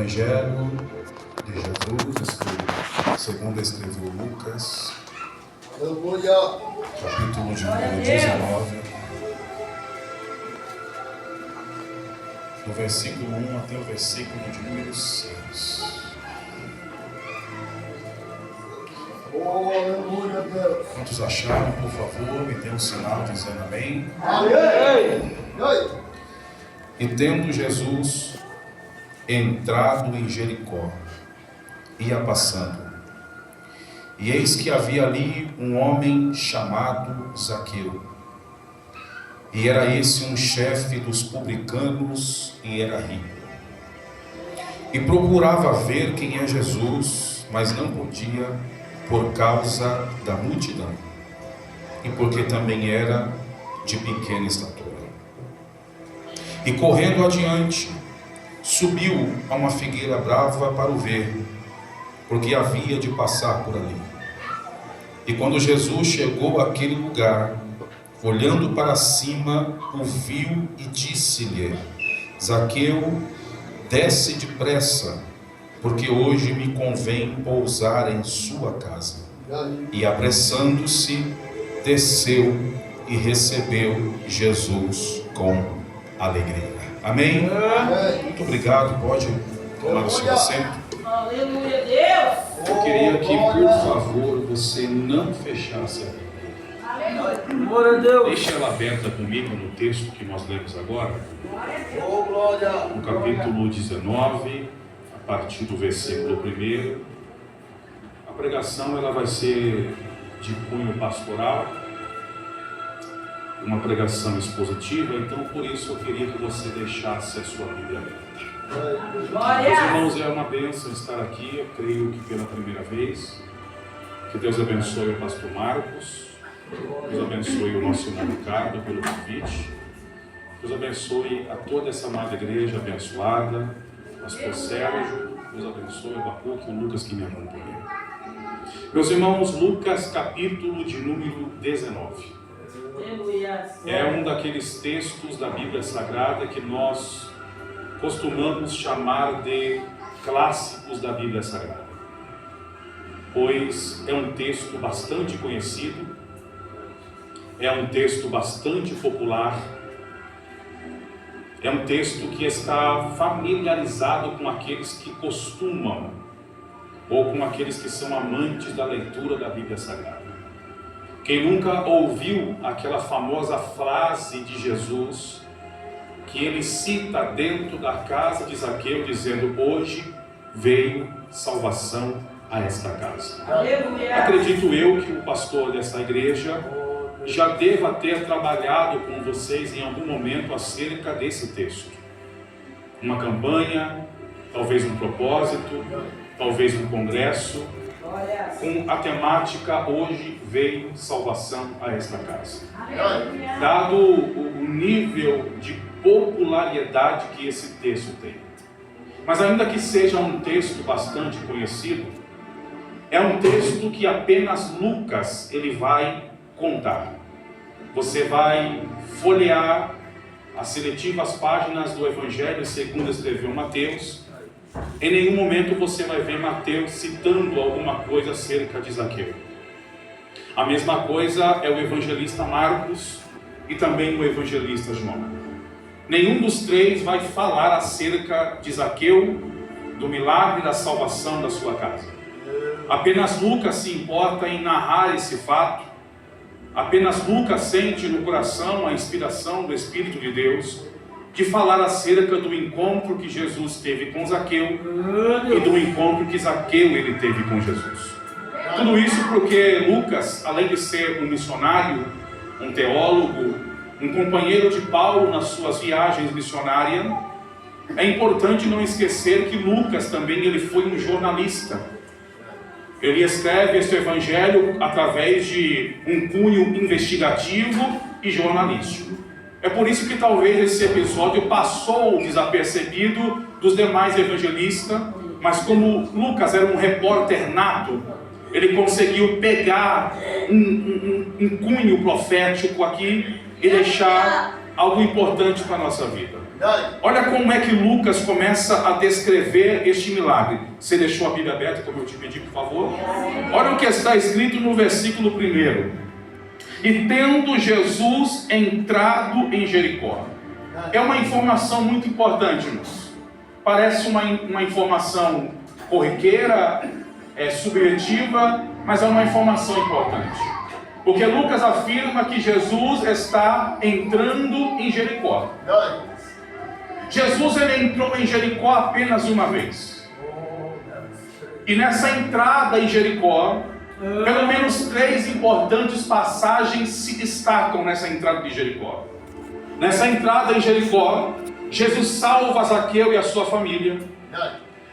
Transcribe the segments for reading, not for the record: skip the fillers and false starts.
Evangelho de Jesus, segundo escreveu Lucas, capítulo de número 19, do versículo 1 até o versículo de número 6. Quantos acharam, por favor, me dê um sinal dizendo amém. Amém. E tendo Jesus entrado em Jericó, ia passando, e eis que havia ali um homem chamado Zaqueu, e era esse um chefe dos publicanos e era rico, e procurava ver quem é Jesus, mas não podia por causa da multidão, e porque também era de pequena estatura. E correndo adiante, subiu a uma figueira brava para o ver, porque havia de passar por ali. E quando Jesus chegou àquele lugar, olhando para cima, o viu e disse-lhe: Zaqueu, desce depressa, porque hoje me convém pousar em sua casa. E apressando-se, desceu e recebeu Jesus com alegria. Amém? Muito obrigado, pode tomar o seu assento. Aleluia, Deus! Eu queria que, por favor, você não fechasse a Bíblia. Aleluia. Deixe ela aberta comigo no texto que nós lemos agora, no capítulo 19, a partir do versículo 1. A pregação ela vai ser de cunho pastoral, uma pregação expositiva, então por isso eu queria que você deixasse a sua Bíblia aberta. Meus irmãos, é uma bênção estar aqui, eu creio que pela primeira vez. Que Deus abençoe o pastor Marcos, Deus abençoe o nosso irmão Ricardo pelo convite, Deus abençoe a toda essa amada igreja abençoada, pastor Sérgio, Deus abençoe o Bacuque e o Lucas que me acompanham. Meus irmãos, Lucas capítulo de número 19. É um daqueles textos da Bíblia Sagrada que nós costumamos chamar de clássicos da Bíblia Sagrada, pois é um texto bastante conhecido, é um texto bastante popular, é um texto que está familiarizado com aqueles que costumam, ou com aqueles que são amantes da leitura da Bíblia Sagrada. Quem nunca ouviu aquela famosa frase de Jesus, que ele cita dentro da casa de Zaqueu, dizendo: hoje veio salvação a esta casa. Aleluia. Acredito eu que o pastor dessa igreja já deva ter trabalhado com vocês em algum momento acerca desse texto. Uma campanha, talvez um propósito, talvez um congresso, com a temática hoje veio salvação a esta casa. Dado o nível de popularidade que esse texto tem. Mas ainda que seja um texto bastante conhecido, é um texto que apenas Lucas ele vai contar. Você vai folhear as seletivas páginas do Evangelho segundo escreveu Mateus. Em nenhum momento você vai ver Mateus citando alguma coisa acerca de Zaqueu. A mesma coisa é o evangelista Marcos e também o evangelista João. Nenhum dos três vai falar acerca de Zaqueu, do milagre da salvação da sua casa. Apenas Lucas se importa em narrar esse fato. Apenas Lucas sente no coração a inspiração do Espírito de Deus de falar acerca do encontro que Jesus teve com Zaqueu e do encontro que Zaqueu ele teve com Jesus. Tudo isso porque Lucas, além de ser um missionário, um teólogo, um companheiro de Paulo nas suas viagens missionárias, é importante não esquecer que Lucas também ele foi um jornalista. Ele escreve este evangelho através de um cunho investigativo e jornalístico. É por isso que talvez esse episódio passou desapercebido dos demais evangelistas, mas como Lucas era um repórter nato, ele conseguiu pegar um cunho profético aqui e deixar algo importante para a nossa vida. Olha como é que Lucas começa a descrever este milagre. Você deixou a Bíblia aberta, como eu te pedi, por favor? Olha o que está escrito no versículo 1. E tendo Jesus entrado em Jericó. É uma informação muito importante, irmãos. Parece uma informação corriqueira, subjetiva, mas é uma informação importante. Porque Lucas afirma que Jesus está entrando em Jericó. Jesus ele entrou em Jericó apenas uma vez. E nessa entrada em Jericó, pelo menos 3 importantes passagens se destacam nessa entrada de Jericó. Nessa entrada em Jericó, Jesus salva Zaqueu e a sua família.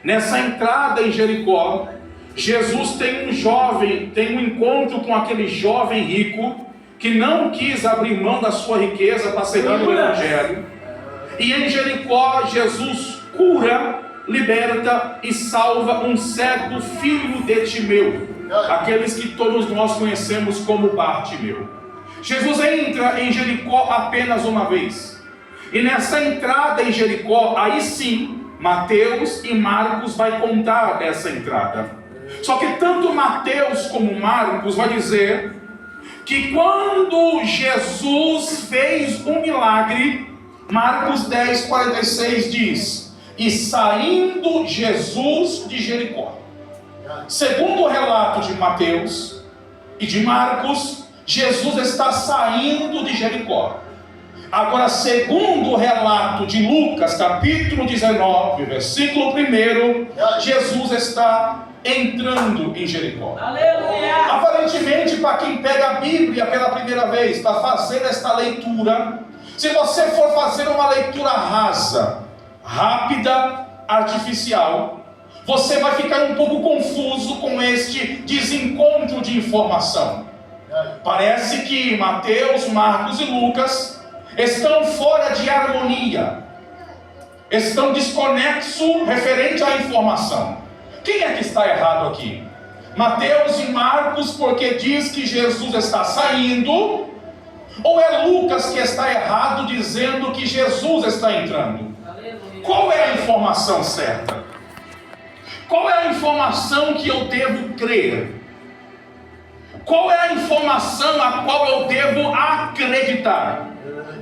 Nessa entrada em Jericó, Jesus tem um encontro com aquele jovem rico que não quis abrir mão da sua riqueza para seguir o Evangelho. E em Jericó, Jesus cura, liberta e salva um cego filho de Timeu, aqueles que todos nós conhecemos como Bartimeu. Jesus entra em Jericó apenas uma vez. E nessa entrada em Jericó, aí sim, Mateus e Marcos vai contar essa entrada. Só que tanto Mateus como Marcos vai dizer que quando Jesus fez um milagre, Marcos 10:46 diz: e saindo Jesus de Jericó. Segundo o relato de Mateus e de Marcos, Jesus está saindo de Jericó. Agora, segundo o relato de Lucas, capítulo 19, versículo 1, Jesus está entrando em Jericó. Aleluia! Aparentemente, para quem pega a Bíblia pela primeira vez, para fazer esta leitura, se você for fazer uma leitura rasa, rápida, artificial, você vai ficar um pouco confuso com este desencontro de informação. Parece que Mateus, Marcos e Lucas estão fora de harmonia, estão desconexos referente à informação. Quem é que está errado aqui? Mateus e Marcos, porque diz que Jesus está saindo, ou é Lucas que está errado dizendo que Jesus está entrando? Qual é a informação certa? Qual é a informação que eu devo crer? Qual é a informação a qual eu devo acreditar?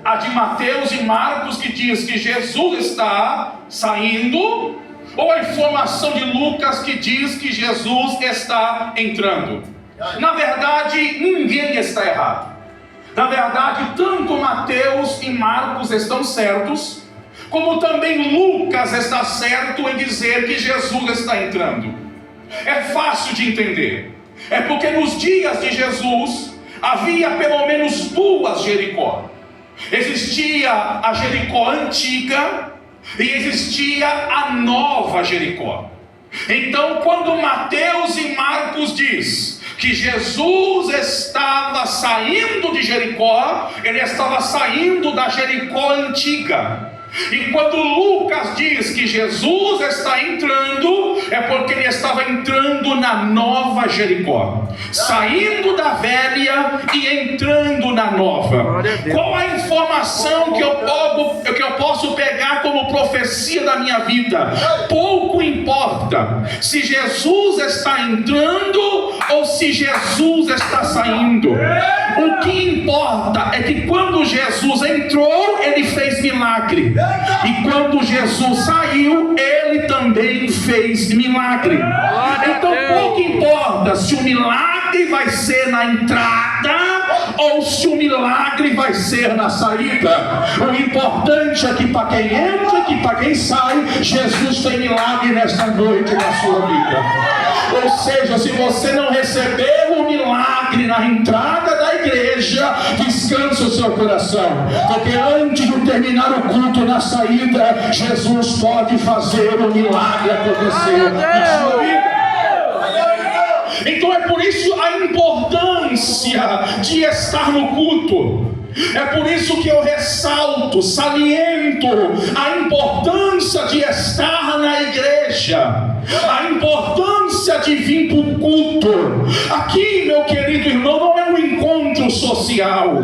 A de Mateus e Marcos, que diz que Jesus está saindo, ou a informação de Lucas que diz que Jesus está entrando? Na verdade, ninguém está errado. Na verdade, tanto Mateus e Marcos estão certos, como também Lucas está certo em dizer que Jesus está entrando. É fácil de entender. É porque nos dias de Jesus havia pelo menos 2 Jericó. Existia a Jericó antiga e existia a nova Jericó. Então, quando Mateus e Marcos diz que Jesus estava saindo de Jericó, ele estava saindo da Jericó antiga. E quando Lucas diz que Jesus está entrando, é porque ele estava entrando na nova Jericó, saindo da velha e entrando na nova. Qual a informação que eu posso pegar como profecia da minha vida? Pouco importa se Jesus está entrando ou se Jesus está saindo. O que importa é que quando Jesus entrou, ele fez milagre. E quando Jesus saiu, ele também fez milagre. Então pouco importa se o milagre vai ser na entrada ou se o milagre vai ser na saída. O importante é que para quem entra e que para quem sai, Jesus tem milagre nesta noite na sua vida. Ou seja, se você não recebeu o milagre na entrada da igreja, descansa o seu coração, porque antes de terminar o culto na saída, Jesus pode fazer o milagre acontecer na sua vida. Então é por isso a importância de estar no culto. É por isso que eu ressalto, saliento a importância de estar na igreja, a importância de vir para o culto. Aqui, meu querido irmão, não é um encontro social.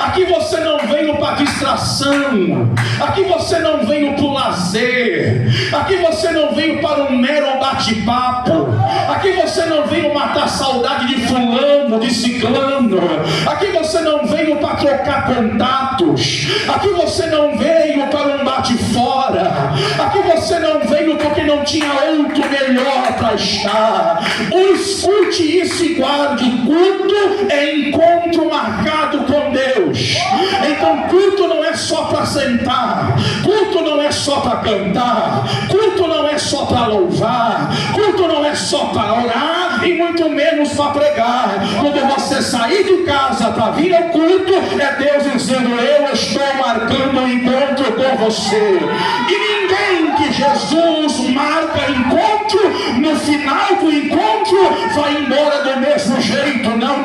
Aqui você não veio para distração. Aqui você não veio para o lazer. Aqui você não veio para um mero bate-papo. Aqui você não veio matar saudade de fulano, de ciclano. Aqui você não veio para trocar contatos. Aqui você não veio para um bate-fora. Aqui você não veio porque não tinha outro melhor para estar. Escute isso e guarde: culto é encontro marcado com Deus. Então culto não é só para sentar, culto não é só para cantar, culto não é só para louvar, culto não é só para orar e muito menos para pregar. Quando você sair de casa para vir ao culto, é Deus dizendo: eu estou marcando um encontro com você. E ninguém que Jesus marca encontro, no final do encontro vai embora do mesmo jeito. Não.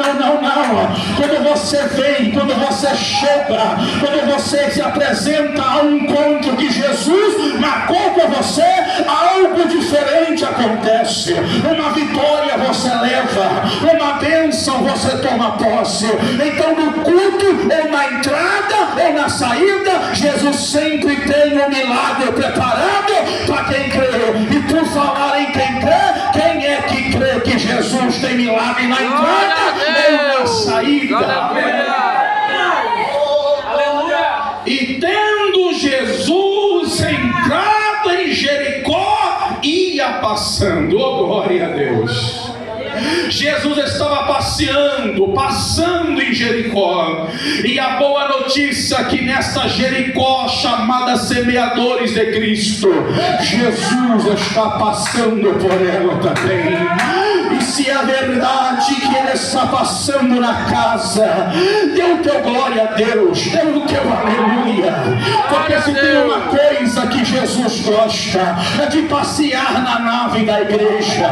Quando você vem, quando você chega, quando você se apresenta a um encontro que Jesus marcou com você, algo diferente acontece. Uma vitória você leva, uma bênção você toma posse. Então no culto, ou na entrada, ou na saída, Jesus sempre tem um milagre preparado para quem crê. E por falar em quem crê, quem é que crê que Jesus tem milagre na entrada ou na saída? Aleluia! E tendo Jesus entrado em Jericó, ia passando. Oh, glória a Deus! Jesus estava passando em Jericó. E a boa notícia é que nesta Jericó, chamada Semeadores de Cristo, Jesus está passando por ela também. E se é verdade que Ele está passando na casa, dê o teu glória a Deus, dê o teu aleluia. Porque se tem uma coisa que Jesus gosta, é de passear na nave da igreja.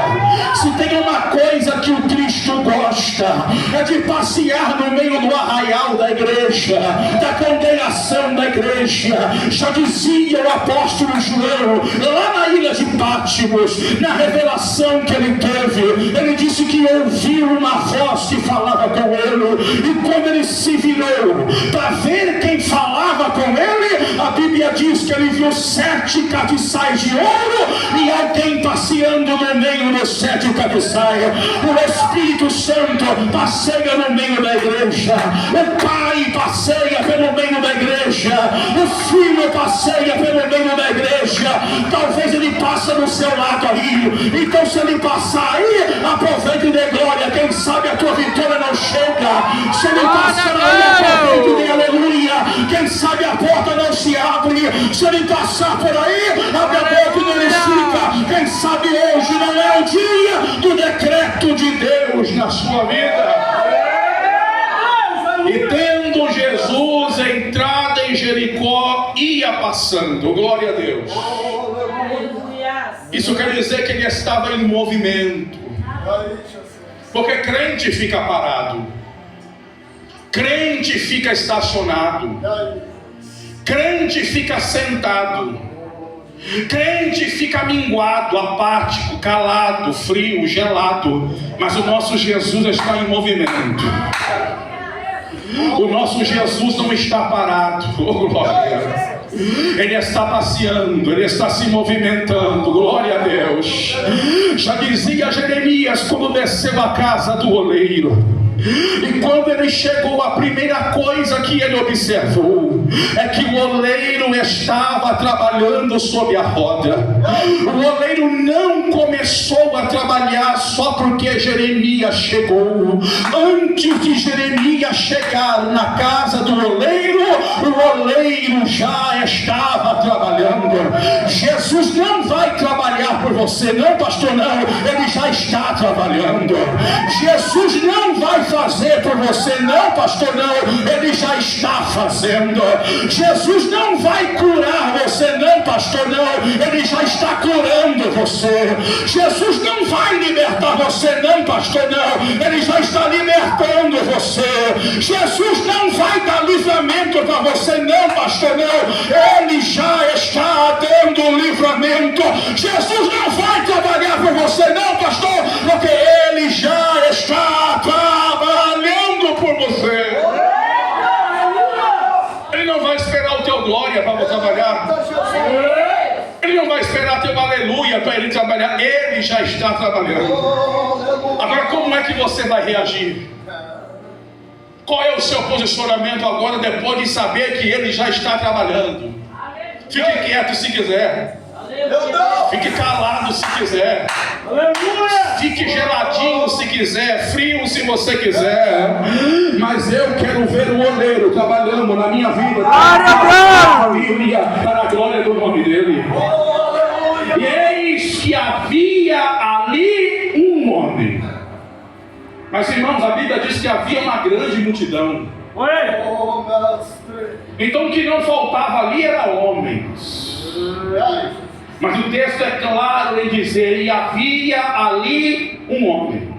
Se tem uma coisa que o Cristo gosta, é de passear no meio do arraial da igreja, da congregação da igreja. Já dizia o apóstolo João, lá na ilha de Pátimos, na revelação que ele teve, ele disse que ouviu uma voz que falava com ele, e quando ele se virou para ver quem falava com ele, a Bíblia diz que ele viu 7 castiçais de ouro e alguém passeando no meio dos 7 castiçais. O Espírito Santo passeia no meio da igreja, o Pai passeia pelo meio da igreja, o Filho passeia pelo meio da igreja. Talvez ele passe no seu lado aí, então se ele passar aí, aproveite e dê glória. Quem sabe a tua vitória não chega. Se ele passar aí, aproveite e dê aleluia. Quem sabe a porta não se abre. Se ele passar por aí, abre a boca e glorifica. Quem sabe hoje não é o dia do decreto de Deus na sua vida. E tendo Jesus entrado em Jericó, ia passando. Glória a Deus. Isso quer dizer que ele estava em movimento. Porque crente fica parado, crente fica estacionado, crente fica sentado, crente fica minguado, apático, calado, frio, gelado. Mas o nosso Jesus está em movimento. O nosso Jesus não está parado. Oh, glória. Ele está passeando, ele está se movimentando. Glória a Deus. Já dizia Jeremias quando desceu à casa do oleiro, e quando ele chegou, a primeira coisa que ele observou é que o oleiro estava trabalhando sob a roda. O oleiro não começou a trabalhar só porque Jeremias chegou. Antes de Jeremias chegar na casa do oleiro, o oleiro já estava trabalhando. Jesus não vai trabalhar por você, não, pastor, não. Ele já está trabalhando. Jesus não vai fazer por você, não, pastor, não. Ele já está fazendo. Jesus não vai curar você, não, pastor, não. Ele já está curando você. Jesus não vai libertar você, não, pastor, não. Ele já está libertando você. Jesus não vai dar livramento para você, não, pastor, não. Ele já está dando livramento. Jesus não vai trabalhar por você, não, pastor, porque ele já está trabalhando por você. dia para ele trabalhar. Ele já está trabalhando. Agora, como é que você vai reagir? Qual é o seu posicionamento agora, depois de saber que ele já está trabalhando? Fique quieto se quiser. Fique calado se quiser. Fique geladinho se quiser, frio se você quiser. Mas eu quero ver o oleiro trabalhando na minha vida, na família, para a glória do nome dele. E eis que havia ali um homem. Mas irmãos, a Bíblia diz que havia uma grande multidão. Então o que não faltava ali era homens. Mas o texto é claro em dizer: e havia ali um homem.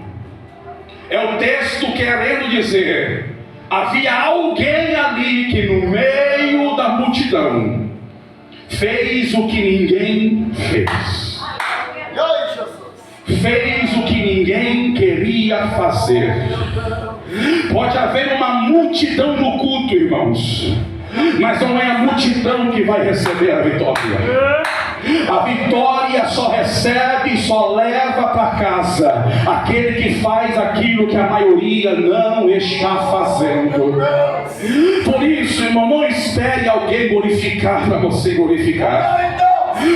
É o texto querendo dizer: havia alguém ali que no meio da multidão fez o que ninguém fez. Fez o que ninguém queria fazer. Pode haver uma multidão no culto, irmãos, mas não é a multidão que vai receber a vitória. A vitória só recebe, só leva para casa aquele que faz aquilo que a maioria não está fazendo. Por isso, irmão, não espere alguém glorificar para você glorificar.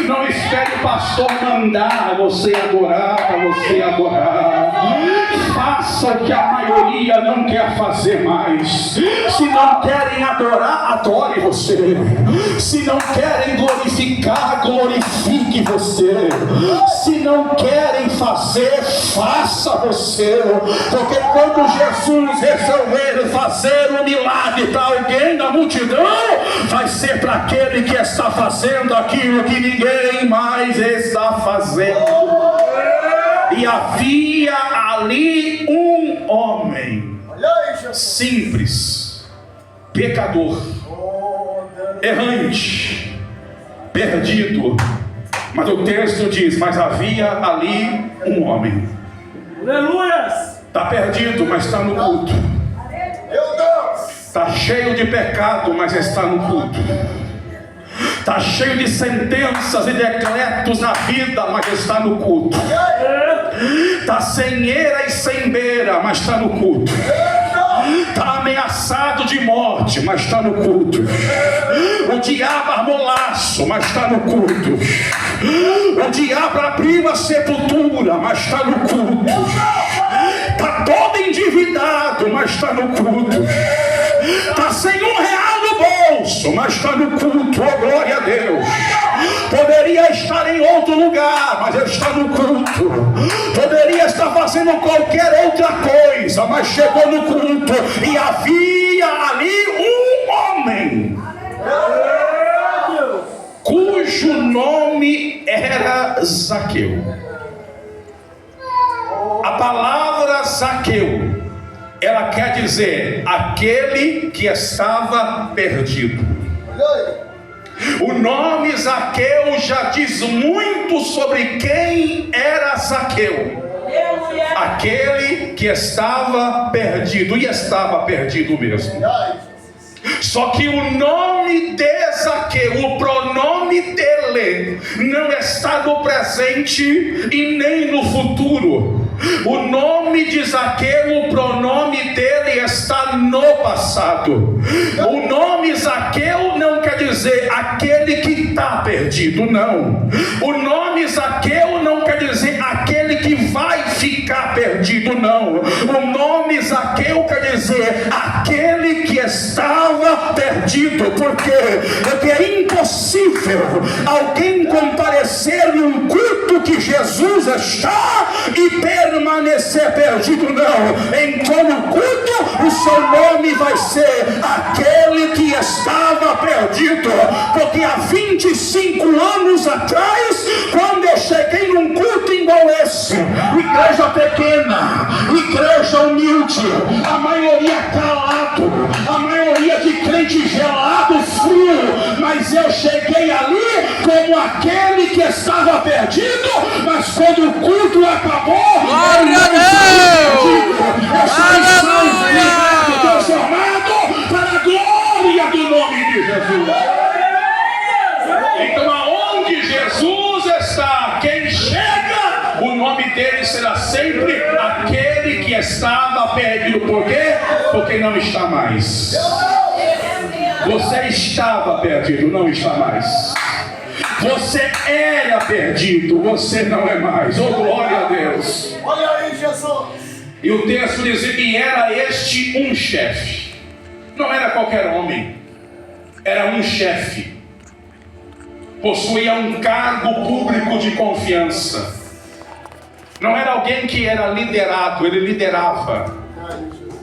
Não espere o pastor mandar você adorar para você adorar. Faça o que a maioria não quer fazer mais. Se não querem adorar, adore você. Se não querem glorificar, glorifique você. Se não querem fazer, faça você. Porque quando Jesus resolver fazer um milagre para alguém da multidão, vai ser para aquele que está fazendo aquilo que ninguém mais está fazendo. E havia ali um homem simples, pecador, errante, perdido. Mas o texto diz: mas havia ali um homem. Aleluias! Está perdido, mas está no culto. Está cheio de pecado, mas está no culto. Está cheio de sentenças e decretos na vida, mas está no culto. Está sem eira e sem beira, mas está no culto. Está ameaçado de morte, mas está no culto. O diabo armou laço, mas está no culto. O diabo abriu a sepultura, mas está no culto. Está todo endividado, mas está no culto. Está sem R$1 no bolso, mas está no culto. Oh, glória a Deus. Poderia estar em outro lugar, mas está no culto. Poderia estar fazendo qualquer outra coisa, mas chegou no culto. E havia ali um homem cujo nome era Zaqueu. A palavra Zaqueu, ela quer dizer aquele que estava perdido. O nome Zaqueu já diz muito sobre quem era Zaqueu. Aquele que estava perdido, e estava perdido mesmo. Só que o nome de Zaqueu, o pronome dele, não está no presente e nem no futuro. O nome de Zaqueu, o pronome dele está no passado. O nome Zaqueu não quer dizer aquele que está perdido, não. O nome Zaqueu não quer dizer aquele que vai ficar perdido, não. O nome Zaqueu quer dizer aquele que estava perdido. Por quê? Porque é impossível alguém comparecer num culto que Jesus está e permanecer perdido, não. Em todo culto o seu nome vai ser aquele que estava perdido. Porque há 25 anos atrás, quando eu cheguei num culto igual esse, igreja pequena, igreja humilde, a maioria calado, a maioria de crente gelado, frio, mas eu cheguei ali como aquele que estava perdido, mas quando o culto acabou, glória a Deus! Eu saí transformado para a glória do nome de Jesus. Então aonde Jesus está, quem dele será sempre aquele que estava perdido. Por quê? Porque não está mais. Você estava perdido, não está mais. Você era perdido, você não é mais. Oh, glória a Deus. Olha aí, Jesus. E o texto diz: e era este um chefe. Não era qualquer homem, era um chefe. Possuía um cargo público de confiança. Não era alguém que era liderado, ele liderava.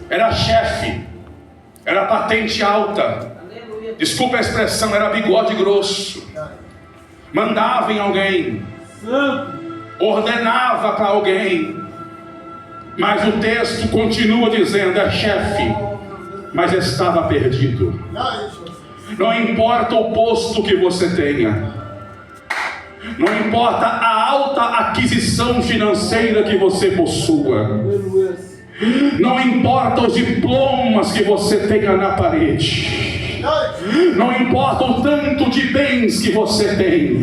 Era chefe, era patente alta. Desculpa a expressão, era bigode grosso. Mandava em alguém, ordenava para alguém. Mas o texto continua dizendo: é chefe, mas estava perdido. Não importa o posto que você tenha, não importa a alta aquisição financeira que você possua, não importa os diplomas que você tenha na parede, não importa o tanto de bens que você tem,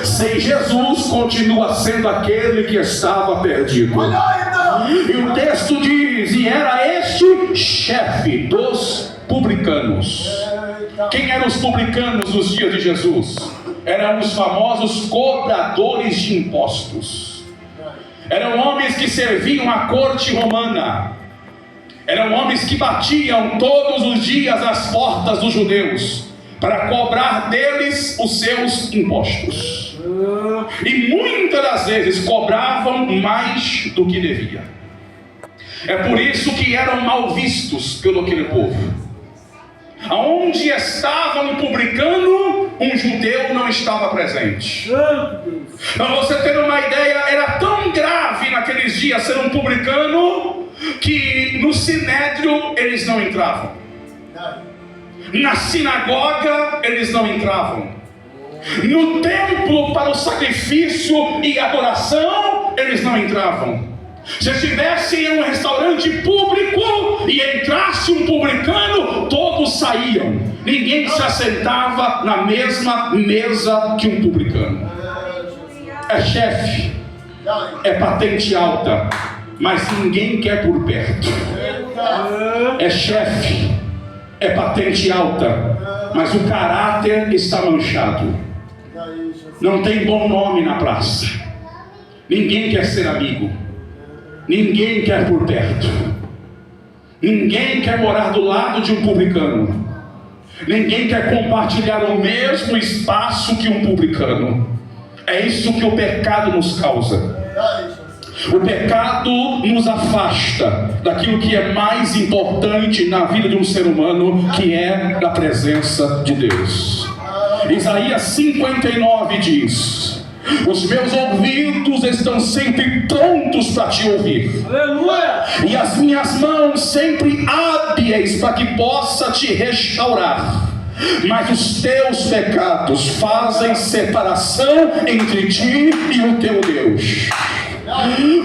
sem Jesus continua sendo aquele que estava perdido. E o texto diz: e era este chefe dos publicanos. Quem eram os publicanos nos dias de Jesus? Eram os famosos cobradores de impostos. Eram homens que serviam à corte romana. Eram homens que batiam todos os dias as portas dos judeus para cobrar deles os seus impostos. E muitas das vezes cobravam mais do que devia. É por isso que eram mal vistos pelo aquele povo. Aonde estava um publicano, um judeu não estava presente. Para você ter uma ideia, era tão grave naqueles dias ser um publicano, que no sinédrio eles não entravam. Na sinagoga eles não entravam. No templo para o sacrifício e adoração eles não entravam. Se estivesse em um restaurante público e entrasse um publicano, todos saíam. Ninguém se assentava na mesma mesa que um publicano. É chefe, é patente alta, mas ninguém quer por perto. É chefe, é patente alta, mas o caráter está manchado. Não tem bom nome na praça. Ninguém quer ser amigo. Ninguém quer por perto. Ninguém quer morar do lado de um publicano. Ninguém quer compartilhar o mesmo espaço que um publicano. É isso que o pecado nos causa. O pecado nos afasta daquilo que é mais importante na vida de um ser humano, que é a presença de Deus. Isaías 59 diz: os meus ouvidos estão sempre prontos para te ouvir. Aleluia! E as minhas mãos sempre hábeis para que possa te restaurar. Mas os teus pecados fazem separação entre ti e o teu Deus.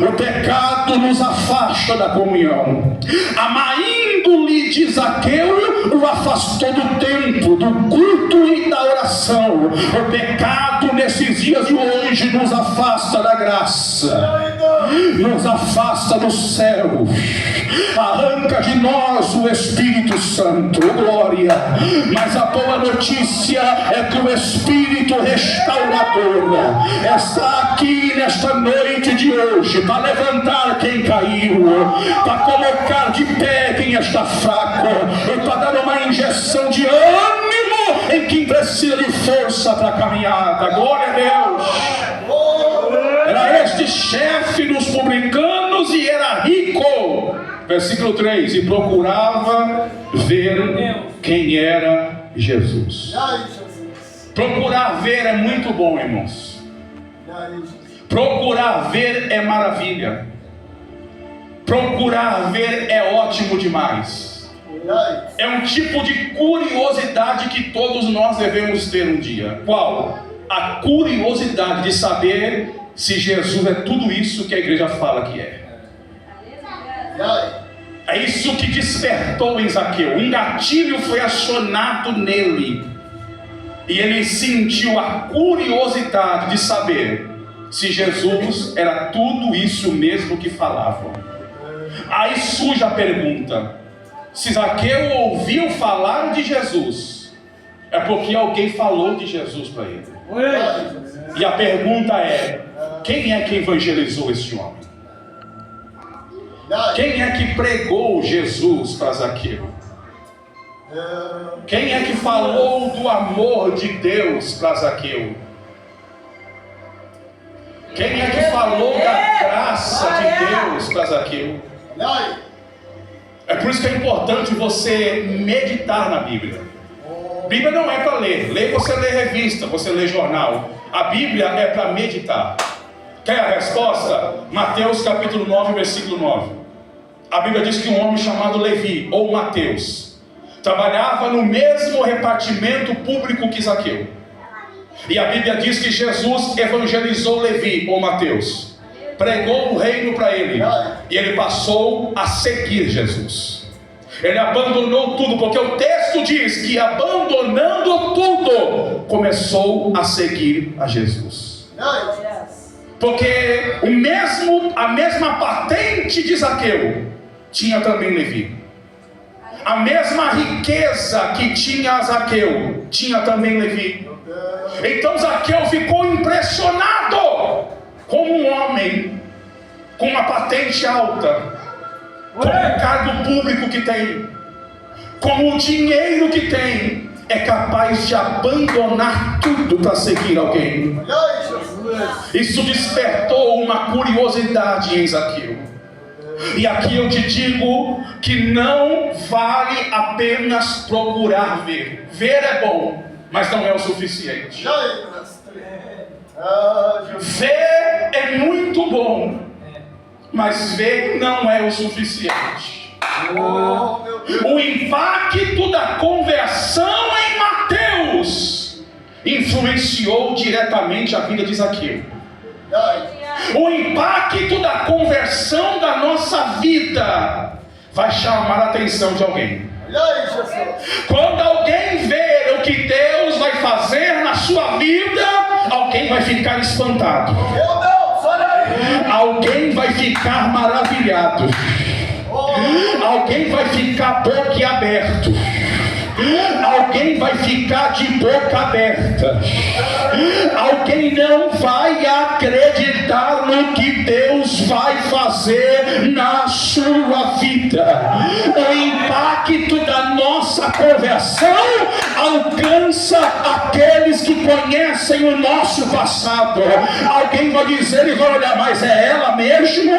O pecado nos afasta da comunhão. A má índole de Zaqueu o afastou do templo, do culto e da oração. O pecado nesses dias de hoje nos afasta da graça, nos afasta do céu, arranca de nós o Espírito Santo. Glória! Mas a boa notícia é que o Espírito restaurador está aqui nesta noite de hoje para levantar quem caiu, para colocar de pé quem está fraco, e para dar uma injeção de ânimo em quem precisa de força para a caminhada. Glória a Deus! Era este chefe dos publicanos e era rico. Versículo 3: e procurava ver quem era Jesus. Procurar ver é muito bom, irmãos. Procurar ver é maravilha. Procurar ver é ótimo demais. É um tipo de curiosidade que todos nós devemos ter um dia. Qual? A curiosidade de saber se Jesus é tudo isso que a igreja fala que é. É isso que despertou em Zaqueu. Um gatilho foi acionado nele, e ele sentiu a curiosidade de saber se Jesus era tudo isso mesmo que falavam. Aí surge a pergunta: se Zaqueu ouviu falar de Jesus, é porque alguém falou de Jesus para ele. E a pergunta é: quem é que evangelizou esse homem? Quem é que pregou Jesus para Zaqueu? Quem é que falou do amor de Deus para Zaqueu? Quem é que falou da graça de Deus para Zaqueu? É por isso que é importante você meditar na Bíblia. Bíblia não é para ler. Ler, você lê revista, você lê jornal. A Bíblia é para meditar. Quer a resposta? Mateus capítulo 9, versículo 9. A Bíblia diz que um homem chamado Levi, ou Mateus, trabalhava no mesmo repartimento público que Zaqueu. E a Bíblia diz que Jesus evangelizou Levi, ou Mateus, pregou o reino para ele, e ele passou a seguir Jesus. Ele abandonou tudo, porque o texto diz que abandonando tudo, começou a seguir a Jesus. Porque a mesma patente de Zaqueu tinha também Levi. A mesma riqueza que tinha Zaqueu tinha também Levi. Então Zaqueu ficou impressionado como um homem com uma patente alta, com o cargo público que tem, com o dinheiro que tem, é capaz de abandonar tudo para seguir alguém. Isso despertou uma curiosidade em Zaqueu. E aqui eu te digo que não vale apenas procurar ver. Ver é bom, mas não é o suficiente. Ver é muito bom, mas ver não é o suficiente. O impacto da conversão em Mateus influenciou diretamente a vida de Zaqueu. O impacto da conversão da nossa vida vai chamar a atenção de alguém. Quando alguém vê o que Deus vai fazer na sua vida, alguém vai ficar espantado. Alguém vai ficar maravilhado. Alguém vai ficar boquiaberto. Alguém vai ficar de boca aberta. Alguém não vai acreditar no que Deus vai fazer na sua vida. O impacto da nossa conversão alcança aqueles que conhecem o nosso passado. Alguém vai dizer e vai olhar: mas é ela mesmo?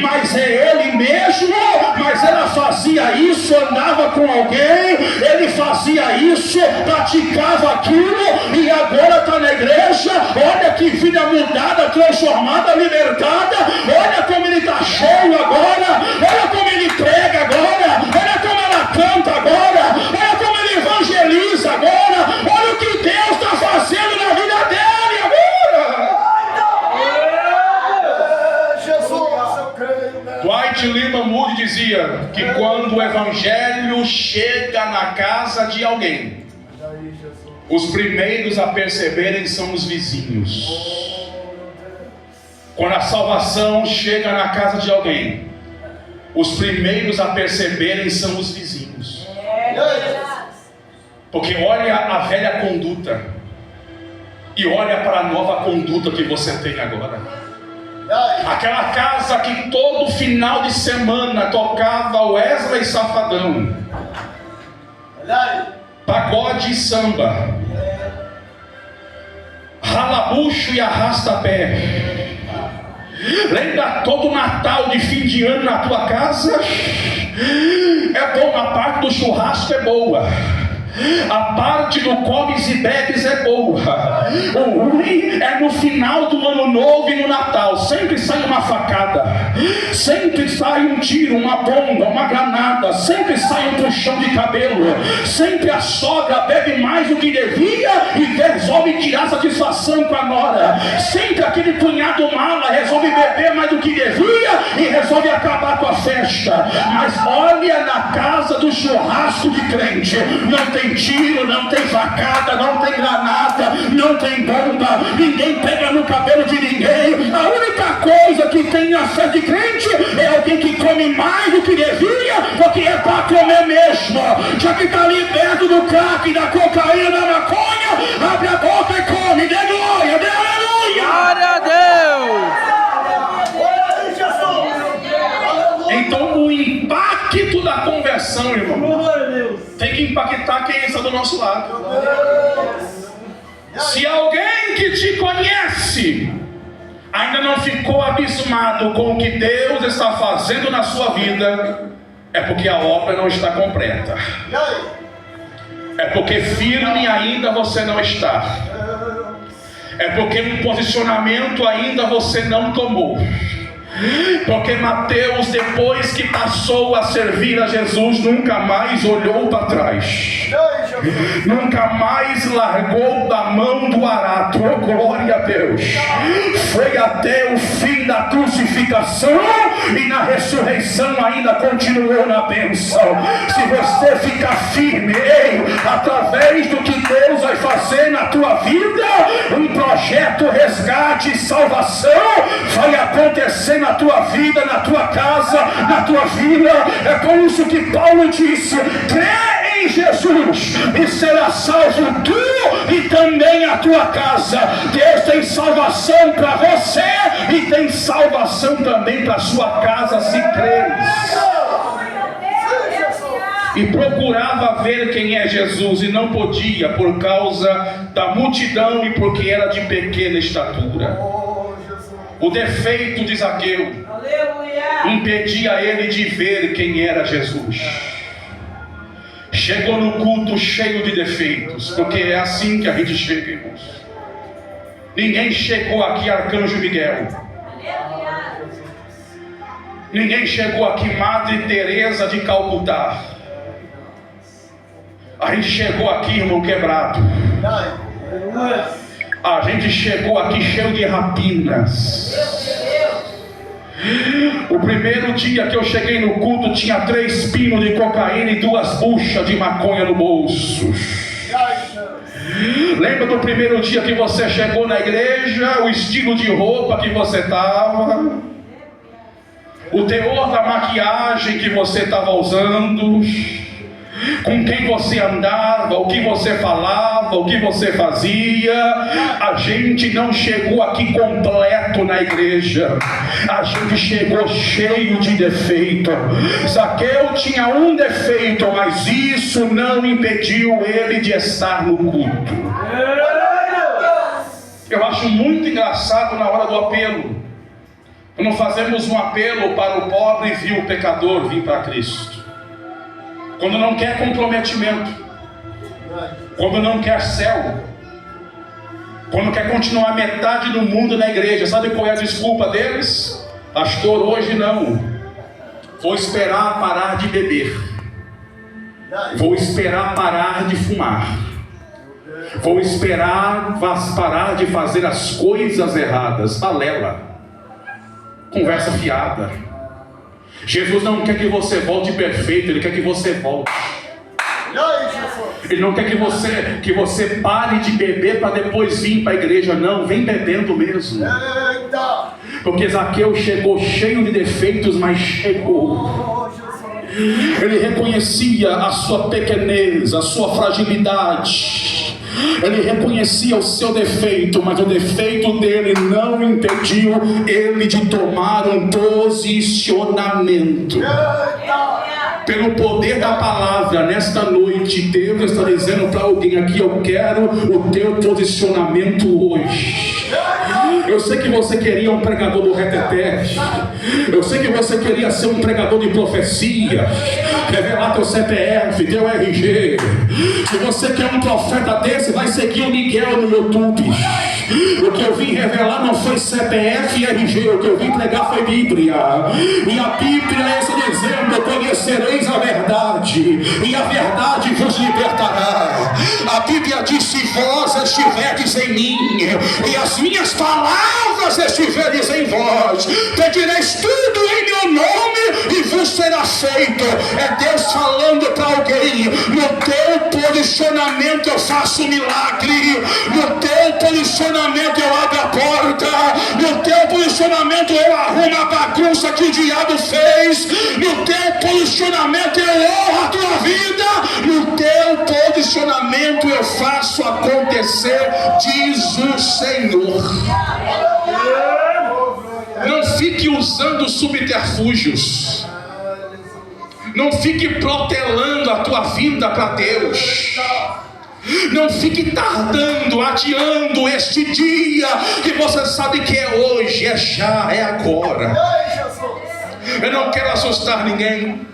Mas é ele mesmo? Mas ela fazia isso, andava com alguém, ele fazia isso, praticava aquilo e agora está na igreja. Olha que vida mudada, transformada, libertada. Olha como ele está cheio agora. Olha como ele prega agora. Olha como ela canta agora. Olha como ele evangeliza agora. Olha o que Deus está fazendo na vida dele agora. Dwight Lyman Moody dizia que quando o evangelho chega na casa de alguém, os primeiros a perceberem são os vizinhos. Quando a salvação chega na casa de alguém, os primeiros a perceberem são os vizinhos. Porque olha a velha conduta e olha para a nova conduta que você tem agora. Aquela casa que todo final de semana tocava Wesley Safadão, pagode e samba, ralabucho e arrasta-pé. Lembra todo Natal de fim de ano na tua casa? É bom, a parte do churrasco é boa, a parte do comes e bebes é boa. O ruim é no final do ano novo e no Natal. Sempre sai uma facada, sempre sai um tiro, uma bomba, uma granada, sempre sai um puxão de cabelo, sempre a sogra bebe mais do que devia e resolve tirar satisfação com a nora. Sempre aquele cunhado mala resolve beber mais do que devia e resolve resolve acabar com a festa. Mas olha na casa do churrasco de crente. Não tem tiro, não tem facada, não tem granada, não tem bomba. Ninguém pega no cabelo de ninguém. A única coisa que tem na festa de crente é alguém que come mais do que devia, porque é para comer mesmo. Já que está liberto do crack, da cocaína, da maconha, abre a boca e come. Dê glória, dê aleluia. Glória a Deus! Então o impacto da conversão, irmão, Glória a Deus. tem que impactar quem está do nosso lado. Se alguém que te conhece ainda não ficou abismado com o que Deus está fazendo na sua vida, é porque a obra não está completa. É porque firme ainda você não está. É porque um posicionamento ainda você não tomou. Porque Mateus, depois que passou a servir a Jesus, nunca mais olhou para trás, nunca mais largou da mão do arado. Oh, glória a Deus! Foi até o fim da crucificação e na ressurreição ainda continuou na bênção. Se você ficar firme, através do que Deus vai fazer na tua vida, um projeto resgate e salvação vai acontecer na tua vida, na tua casa, na tua vida. É por isso que Paulo disse: crê em Jesus e será salvo tu e também a tua casa. Deus tem salvação para você e tem salvação também para a sua casa, se creres. E procurava ver quem é Jesus e não podia por causa da multidão e porque era de pequena estatura. O defeito de Zaqueu impedia ele de ver quem era Jesus. Chegou no culto cheio de defeitos, porque é assim que a gente chega, irmãos. Ninguém chegou aqui Arcanjo Miguel. Ninguém chegou aqui Madre Teresa de Calcutá. A gente chegou aqui, irmão, quebrado. A gente chegou aqui cheio de rapinas. O primeiro dia que eu cheguei no culto tinha 3 pinos de cocaína e 2 buchas de maconha no bolso. Lembra do primeiro dia que você chegou na igreja? O estilo de roupa que você estava, o teor da maquiagem que você estava usando, com quem você andava, o que você falava, o que você fazia. A gente não chegou aqui completo na igreja, a gente chegou cheio de defeito. Zaqueu tinha um defeito, mas isso não impediu ele de estar no culto. Eu acho muito engraçado na hora do apelo, quando fazemos um apelo para o pobre e o pecador vir para Cristo. Quando não quer comprometimento, quando não quer céu, quando quer continuar metade do mundo na igreja. Sabe qual é a desculpa deles? Pastor, hoje não. Vou esperar parar de beber. Vou esperar parar de fumar. Vou esperar parar de fazer as coisas erradas. Balela. Conversa fiada. Jesus não quer que você volte perfeito, Ele quer que você volte. Ele não quer que você pare de beber para depois vir para a igreja. Não, vem bebendo mesmo. Porque Zaqueu chegou cheio de defeitos, mas chegou. Ele reconhecia a sua pequenez, a sua fragilidade. Ele reconhecia o seu defeito, mas o defeito dele não impediu ele de tomar um posicionamento. Pelo poder da palavra, nesta noite, Deus está dizendo para alguém aqui: eu quero o teu posicionamento hoje. Eu sei que você queria um pregador do reteté. Eu sei que você queria ser um pregador de profecia, revelar teu CPF, teu RG. Se você quer um profeta desse, vai seguir o Miguel no YouTube. O que eu vim revelar não foi CPF e RG, o que eu vim pregar foi Bíblia. E a Bíblia é essa dizendo: conhecereis a verdade, e a verdade vos libertará. A Bíblia diz: se vós estiverdes em mim, e as minhas palavras estiverdes em vós, pedireis tudo em meu será feito. É Deus falando para alguém: no teu posicionamento eu faço um milagre, no teu posicionamento eu abro a porta, no teu posicionamento eu arrumo a bagunça que o diabo fez, no teu posicionamento eu honro a tua vida, no teu posicionamento eu faço acontecer, diz o Senhor. Não fique usando subterfúgios, não fique protelando a tua vinda para Deus, não fique tardando, adiando este dia que você sabe que é hoje, é já, é agora. Eu não quero assustar ninguém,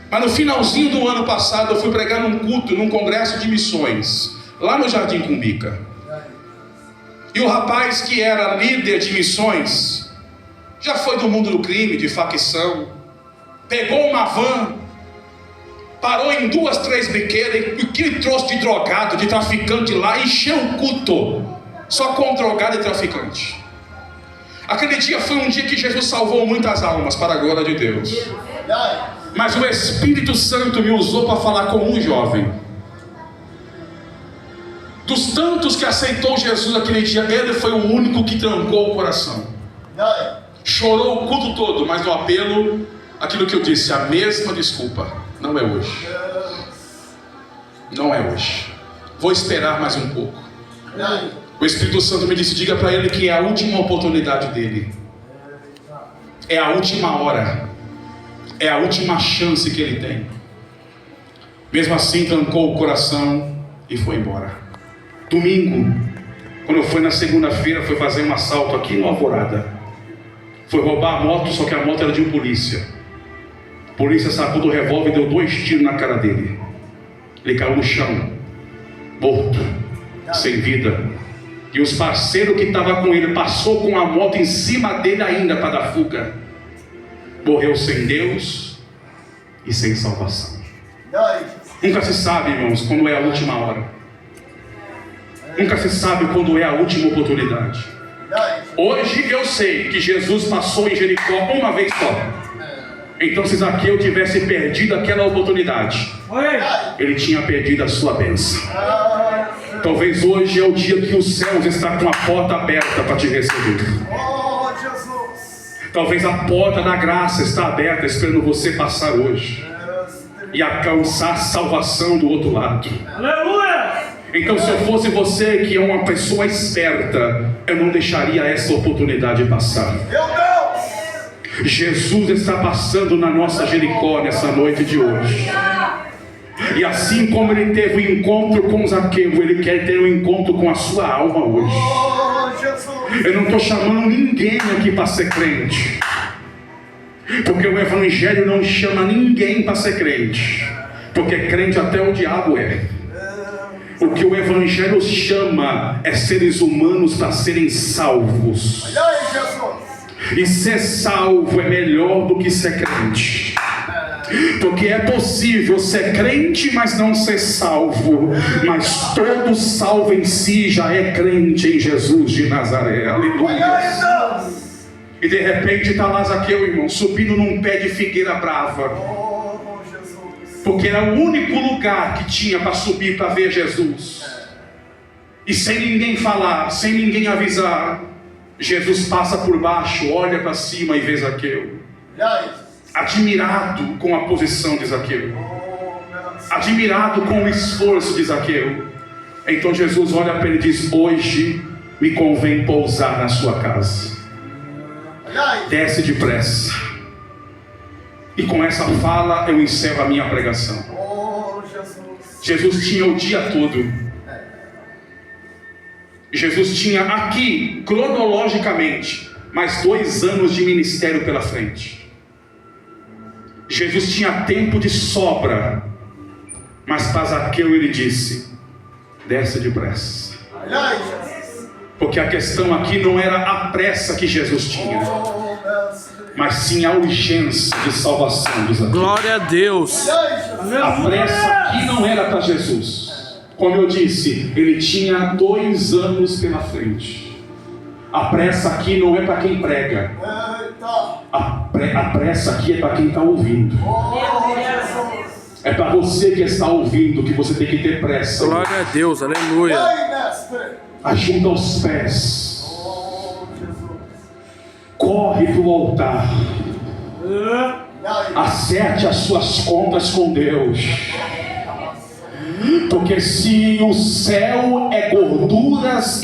mas no finalzinho do ano passado eu fui pregar num culto, num congresso de missões, lá no Jardim Cumbica. E o rapaz que era líder de missões, já foi do mundo do crime, de facção, pegou uma van, parou em 2, 3 biqueiras, e o que ele trouxe de drogado, de traficante lá, encheu o culto, só com drogado e traficante. Aquele dia foi um dia que Jesus salvou muitas almas, para a glória de Deus. Mas o Espírito Santo me usou para falar com um jovem. Dos tantos que aceitou Jesus aquele dia, ele foi o único que trancou o coração. Chorou o culto todo, mas no apelo, aquilo que eu disse, a mesma desculpa: não é hoje. Não é hoje. Vou esperar mais um pouco. O Espírito Santo me disse: diga para ele que é a última oportunidade dele. É a última hora. É a última chance que ele tem. Mesmo assim, trancou o coração e foi embora. Domingo, quando eu fui na segunda-feira, foi fazer um assalto aqui no Alvorada. Foi roubar a moto, só que a moto era de um polícia. A polícia sacou do revólver e deu 2 tiros na cara dele. Ele caiu no chão, morto, sem vida. E os parceiros que estavam com ele passou com a moto em cima dele ainda para dar fuga. Morreu sem Deus e sem salvação. Nunca se sabe, irmãos, quando é a última hora. Nunca se sabe quando é a última oportunidade. Hoje eu sei que Jesus passou em Jericó uma vez só. Então, se Zaqueu tivesse perdido aquela oportunidade, ele tinha perdido a sua bênção. Talvez hoje é o dia que os céus estão com a porta aberta para te receber. Talvez a porta da graça está aberta esperando você passar hoje e alcançar salvação do outro lado. Aleluia! Então, se eu fosse você, que é uma pessoa esperta, eu não deixaria essa oportunidade passar. Jesus está passando na nossa Jericó nessa noite de hoje. E assim como ele teve o encontro com Zaqueu, ele quer ter um encontro com a sua alma hoje. Eu não estou chamando ninguém aqui para ser crente, porque o Evangelho não chama ninguém para ser crente, porque crente até o diabo é. O que o Evangelho chama é seres humanos para serem salvos. E ser salvo é melhor do que ser crente. Porque é possível ser crente, mas não ser salvo. Mas todo salvo em si já é crente em Jesus de Nazaré. Aleluia. E de repente está lá Zaqueu, irmão, subindo num pé de figueira brava. Porque era o único lugar que tinha para subir para ver Jesus. E sem ninguém falar, sem ninguém avisar, Jesus passa por baixo, olha para cima e vê Zaqueu. Admirado com a posição de Zaqueu, admirado com o esforço de Zaqueu. Então Jesus olha para ele e diz: hoje me convém pousar na sua casa. Desce depressa. E com essa fala eu encerro a minha pregação. Jesus tinha o dia todo. Jesus tinha aqui, cronologicamente, mais 2 anos de ministério pela frente. Jesus tinha tempo de sobra. Mas para Zaqueu ele disse: desce depressa. Porque a questão aqui não era a pressa que Jesus tinha, mas sim a urgência de salvação de Zaqueu. Glória a Deus. A pressa aqui não era para Jesus. Como eu disse, ele tinha 2 anos pela frente. A pressa aqui não é para quem prega. A A pressa aqui é para quem está ouvindo. É para você que está ouvindo que você tem que ter pressa. Glória a Deus, aleluia. Ajuda os pés. Corre para o altar. Acerte as suas contas com Deus. Porque se o céu é gorduras